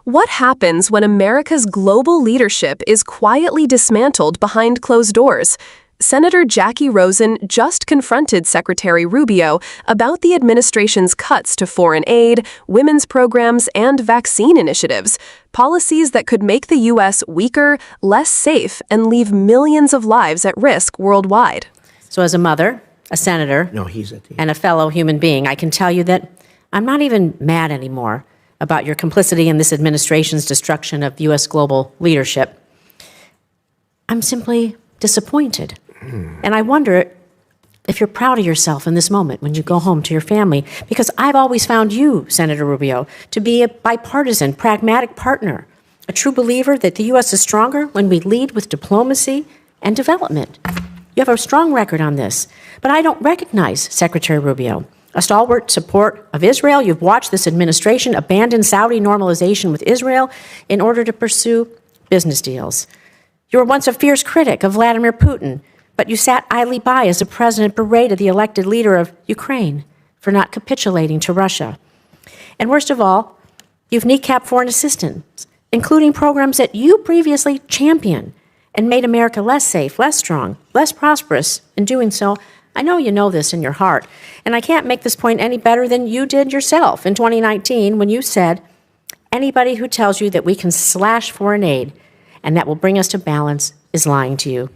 What happens when America's global leadership is quietly dismantled behind closed doors? Senator Jacky Rosen just confronted Secretary Rubio about the administration's cuts to foreign aid, women's programs, and vaccine initiatives, policies that could make the U.S. weaker, less safe, and leave millions of lives at risk worldwide. So as a mother, a senator, and a fellow human being, I can tell you that I'm not even mad anymore about your complicity in this administration's destruction of U.S. global leadership. I'm simply disappointed. And I wonder if you're proud of yourself in this moment when you go home to your family, because I've always found you, Senator Rubio, to be a bipartisan, pragmatic partner, a true believer that the U.S. is stronger when we lead with diplomacy and development. You have a strong record on this, but I don't recognize Secretary Rubio. A stalwart support of Israel, you've watched this administration abandon Saudi normalization with Israel in order to pursue business deals. You were once a fierce critic of Vladimir Putin, but you sat idly by as the president berated the elected leader of Ukraine for not capitulating to Russia. And worst of all, you've kneecapped foreign assistance, including programs that you previously championed and made America less safe, less strong, less prosperous in doing so. I know you know this in your heart, and I can't make this point any better than you did yourself in 2019 when you said, anybody who tells you that we can slash foreign aid and that will bring us to balance is lying to you.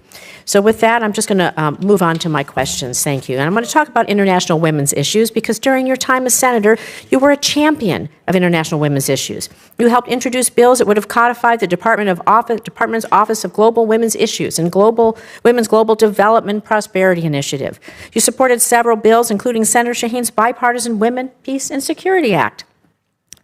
So with that, I'm just going to move on to my questions. Thank you. And I'm going to talk about international women's issues because during your time as senator, you were a champion of international women's issues. You helped introduce bills that would have codified the Department's Office of Global Women's Issues and Women's Global Development Prosperity Initiative. You supported several bills, including Senator Shaheen's bipartisan Women, Peace, and Security Act.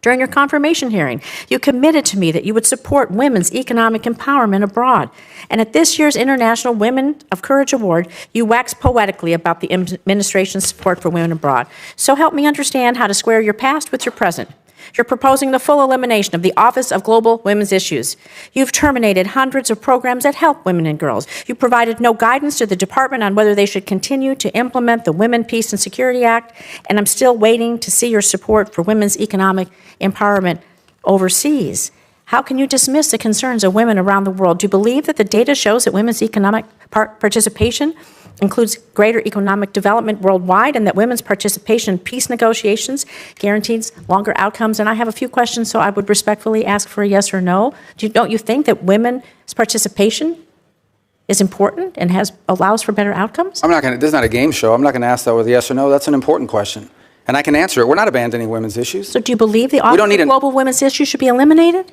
During your confirmation hearing, you committed to me that you would support women's economic empowerment abroad. And at this year's International Women of Courage Award, you waxed poetically about the administration's support for women abroad. So help me understand how to square your past with your present. You're proposing the full elimination of the Office of Global Women's Issues. You've terminated hundreds of programs that help women and girls. You provided no guidance to the department on whether they should continue to implement the Women, Peace, and Security Act, and I'm still waiting to see your support for women's economic empowerment overseas. How can you dismiss the concerns of women around the world? Do you believe that the data shows that women's economic participation includes greater economic development worldwide and that women's participation in peace negotiations guarantees longer outcomes? And I have a few questions, so I would respectfully ask for a yes or no. Don't you think that women's participation is important and allows for better outcomes? This is not a game show. I'm not going to ask that with a yes or no. That's an important question. And I can answer it. We're not abandoning women's issues. So do you believe the Office of Global Women's Issues should be eliminated?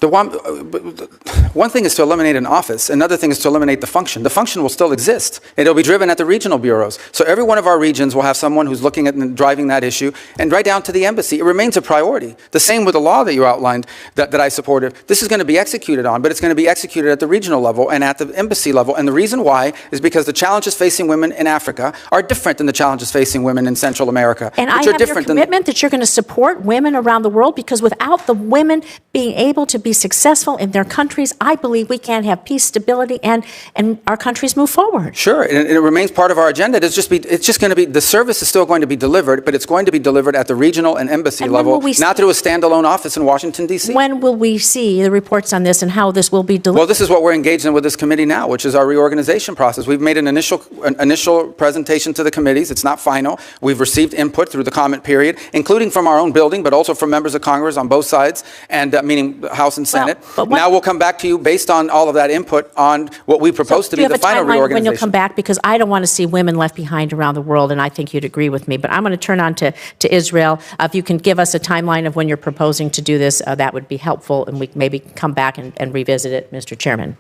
One thing is to eliminate an office. Another thing is to eliminate the function. The function will still exist. It'll be driven at the regional bureaus. So every one of our regions will have someone who's looking at and driving that issue, and right down to the embassy. It remains a priority. The same with the law that you outlined that I supported. This is going to be executed on, but it's going to be executed at the regional level and at the embassy level. And the reason why is because the challenges facing women in Africa are different than the challenges facing women in Central America. And I have your commitment that you're going to support women around the world, because without the women being able to be successful in their countries, I believe we can't have peace, stability, and our countries move forward. Sure, and it remains part of our agenda. It's just going to be, the service is still going to be delivered, but it's going to be delivered at the regional and embassy level, not through a standalone office in Washington, D.C. When will we see the reports on this and how this will be delivered? Well, this is what we're engaged in with this committee now, which is our reorganization process. We've made an initial presentation to the committees. It's not final. We've received input through the comment period, including from our own building, but also from members of Congress on both sides, and meaning the House and Senate. Now we'll come back to you based on all of that input on what we propose to be the final reorganization. Do you have a timeline when you'll come back? Because I don't want to see women left behind around the world, and I think you'd agree with me. But I'm going to turn on to Israel. If you can give us a timeline of when you're proposing to do this, that would be helpful, and we can maybe come back and revisit it, Mr. Chairman.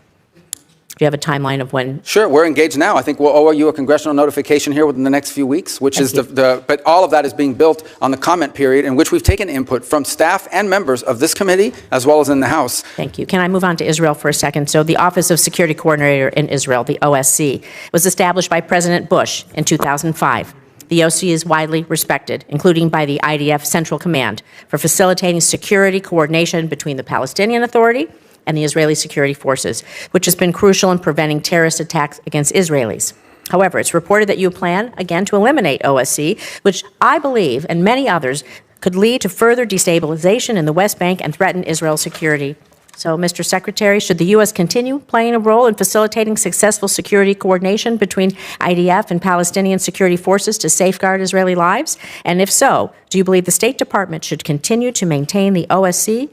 Do you have a timeline of when? Sure, we're engaged now. I think we'll owe you a congressional notification here within the next few weeks, which is but all of that is being built on the comment period in which we've taken input from staff and members of this committee as well as in the House. Thank you. Can I move on to Israel for a second? So the Office of Security Coordinator in Israel, the OSC, was established by President Bush in 2005. The OSC is widely respected, including by the IDF Central Command, for facilitating security coordination between the Palestinian Authority and the Israeli security forces, which has been crucial in preventing terrorist attacks against Israelis. However, it's reported that you plan, again, to eliminate OSC, which I believe, and many others, could lead to further destabilization in the West Bank and threaten Israel's security. So, Mr. Secretary, should the U.S. continue playing a role in facilitating successful security coordination between IDF and Palestinian security forces to safeguard Israeli lives? And if so, do you believe the State Department should continue to maintain the OSC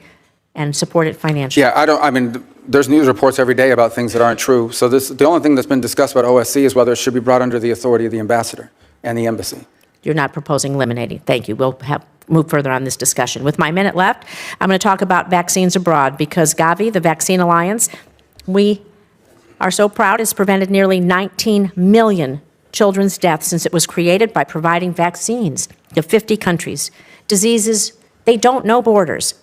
and support it financially? Yeah, there's news reports every day about things that aren't true. So the only thing that's been discussed about OSC is whether it should be brought under the authority of the ambassador and the embassy. You're not proposing eliminating. Thank you. We'll move further on this discussion. With my minute left, I'm going to talk about vaccines abroad because Gavi, the Vaccine Alliance, we are so proud, has prevented nearly 19 million children's deaths since it was created by providing vaccines to 50 countries. Diseases, they don't know borders.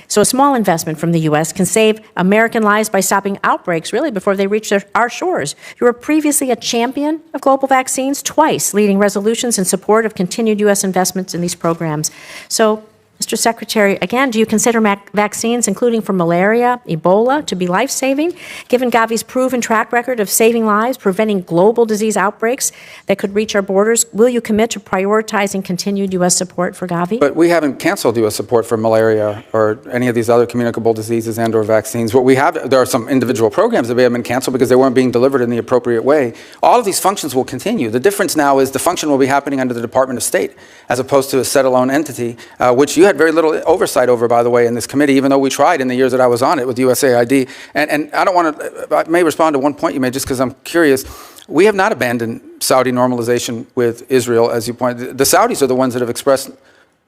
So a small investment from the U.S. can save American lives by stopping outbreaks really before they reach our shores. You were previously a champion of global vaccines, twice leading resolutions in support of continued U.S. investments in these programs. So, Mr. Secretary, again, do you consider vaccines, including for malaria, Ebola, to be life-saving? Given Gavi's proven track record of saving lives, preventing global disease outbreaks that could reach our borders, will you commit to prioritizing continued U.S. support for Gavi? But we haven't canceled U.S. support for malaria or any of these other communicable diseases and or vaccines. What we have, there are some individual programs that may have been canceled because they weren't being delivered in the appropriate way. All of these functions will continue. The difference now is the function will be happening under the Department of State as opposed to a set-alone entity, which you had very little oversight over, by the way, in this committee, even though we tried in the years that I was on it with USAID. And I don't want to, I may respond to one point you made just because I'm curious. We have not abandoned Saudi normalization with Israel, as you pointed. The Saudis are the ones that have expressed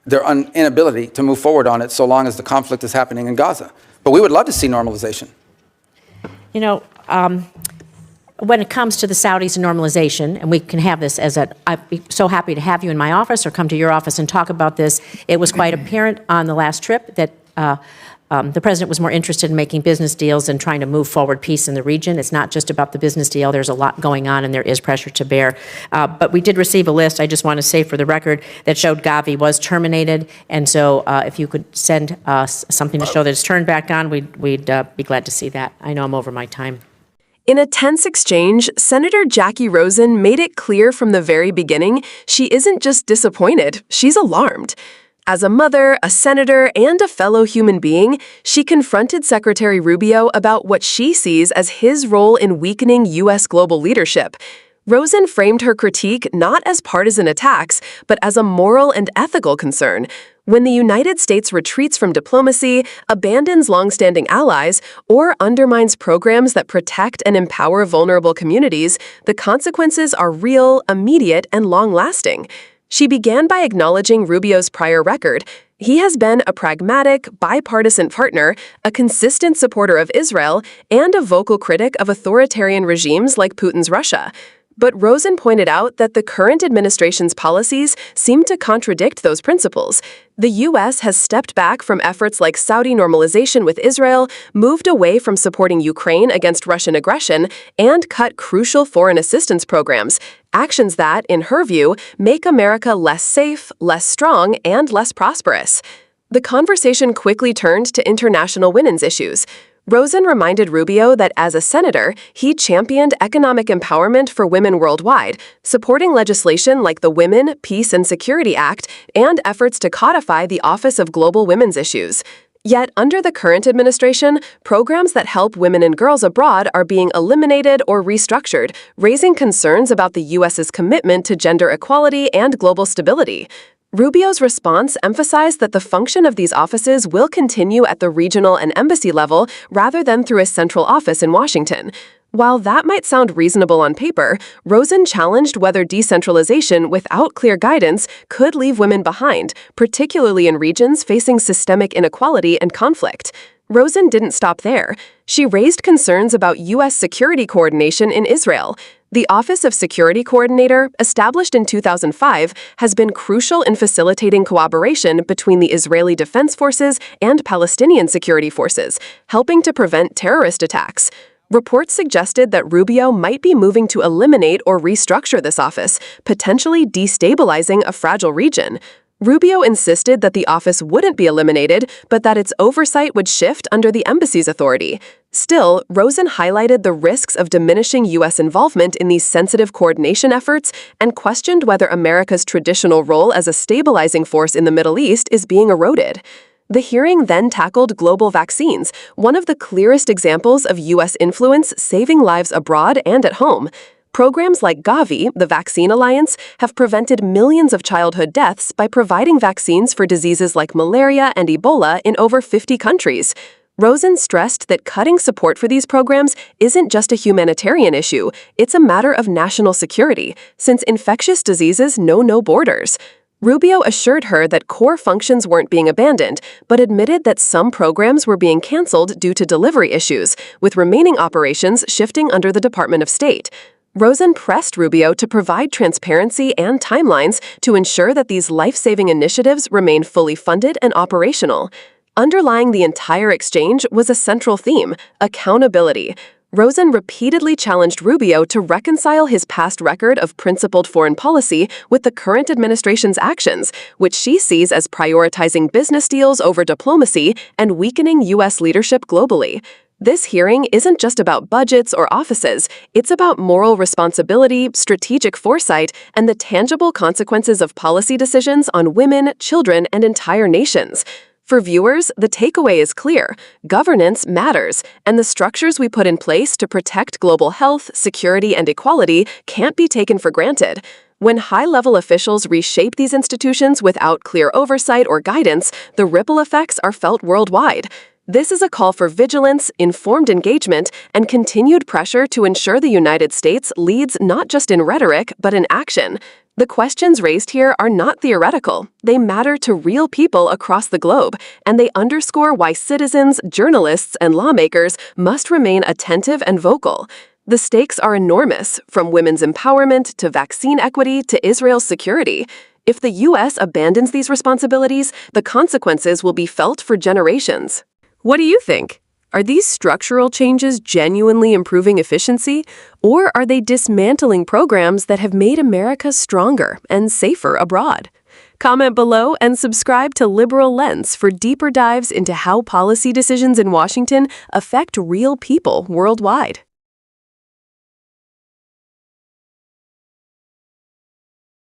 their inability to move forward on it so long as the conflict is happening in Gaza. But we would love to see normalization. You know, when it comes to the Saudis and normalization, and we can have this I'd be so happy to have you in my office or come to your office and talk about this. It was quite apparent on the last trip that the president was more interested in making business deals and trying to move forward peace in the region. It's not just about the business deal. There's a lot going on, and there is pressure to bear. But we did receive a list, I just want to say for the record, that showed Gavi was terminated. And so if you could send us something to show that it's turned back on, we'd be glad to see that. I know I'm over my time. In a tense exchange, Senator Jacky Rosen made it clear from the very beginning she isn't just disappointed, she's alarmed. As a mother, a senator, and a fellow human being, she confronted Secretary Rubio about what she sees as his role in weakening U.S. global leadership. Rosen framed her critique not as partisan attacks, but as a moral and ethical concern. When the United States retreats from diplomacy, abandons longstanding allies, or undermines programs that protect and empower vulnerable communities, the consequences are real, immediate, and long-lasting. She began by acknowledging Rubio's prior record. He has been a pragmatic, bipartisan partner, a consistent supporter of Israel, and a vocal critic of authoritarian regimes like Putin's Russia. But Rosen pointed out that the current administration's policies seem to contradict those principles. The U.S. has stepped back from efforts like Saudi normalization with Israel, moved away from supporting Ukraine against Russian aggression, and cut crucial foreign assistance programs, actions that, in her view, make America less safe, less strong, and less prosperous. The conversation quickly turned to international women's issues. Rosen reminded Rubio that as a senator, he championed economic empowerment for women worldwide, supporting legislation like the Women, Peace, and Security Act and efforts to codify the Office of Global Women's Issues. Yet, under the current administration, programs that help women and girls abroad are being eliminated or restructured, raising concerns about the U.S.'s commitment to gender equality and global stability. Rubio's response emphasized that the function of these offices will continue at the regional and embassy level rather than through a central office in Washington. While that might sound reasonable on paper, Rosen challenged whether decentralization without clear guidance could leave women behind, particularly in regions facing systemic inequality and conflict. Rosen didn't stop there. She raised concerns about U.S. security coordination in Israel. The Office of Security Coordinator, established in 2005, has been crucial in facilitating cooperation between the Israeli Defense Forces and Palestinian security forces, helping to prevent terrorist attacks. Reports suggested that Rubio might be moving to eliminate or restructure this office, potentially destabilizing a fragile region. Rubio insisted that the office wouldn't be eliminated, but that its oversight would shift under the embassy's authority. Still, Rosen highlighted the risks of diminishing U.S. involvement in these sensitive coordination efforts and questioned whether America's traditional role as a stabilizing force in the Middle East is being eroded. The hearing then tackled global vaccines, one of the clearest examples of U.S. influence saving lives abroad and at home. Programs like Gavi, the Vaccine Alliance, have prevented millions of childhood deaths by providing vaccines for diseases like malaria and Ebola in over 50 countries. Rosen stressed that cutting support for these programs isn't just a humanitarian issue, it's a matter of national security, since infectious diseases know no borders. Rubio assured her that core functions weren't being abandoned, but admitted that some programs were being canceled due to delivery issues, with remaining operations shifting under the Department of State. Rosen pressed Rubio to provide transparency and timelines to ensure that these life-saving initiatives remain fully funded and operational. Underlying the entire exchange was a central theme: accountability. Rosen repeatedly challenged Rubio to reconcile his past record of principled foreign policy with the current administration's actions, which she sees as prioritizing business deals over diplomacy and weakening U.S. leadership globally. This hearing isn't just about budgets or offices, it's about moral responsibility, strategic foresight, and the tangible consequences of policy decisions on women, children, and entire nations. For viewers, the takeaway is clear: governance matters, and the structures we put in place to protect global health, security, and equality can't be taken for granted. When high-level officials reshape these institutions without clear oversight or guidance, the ripple effects are felt worldwide. This is a call for vigilance, informed engagement, and continued pressure to ensure the United States leads not just in rhetoric, but in action. The questions raised here are not theoretical. They matter to real people across the globe, and they underscore why citizens, journalists, and lawmakers must remain attentive and vocal. The stakes are enormous, from women's empowerment to vaccine equity to Israel's security. If the U.S. abandons these responsibilities, the consequences will be felt for generations. What do you think? Are these structural changes genuinely improving efficiency, or are they dismantling programs that have made America stronger and safer abroad? Comment below and subscribe to Liberal Lens for deeper dives into how policy decisions in Washington affect real people worldwide.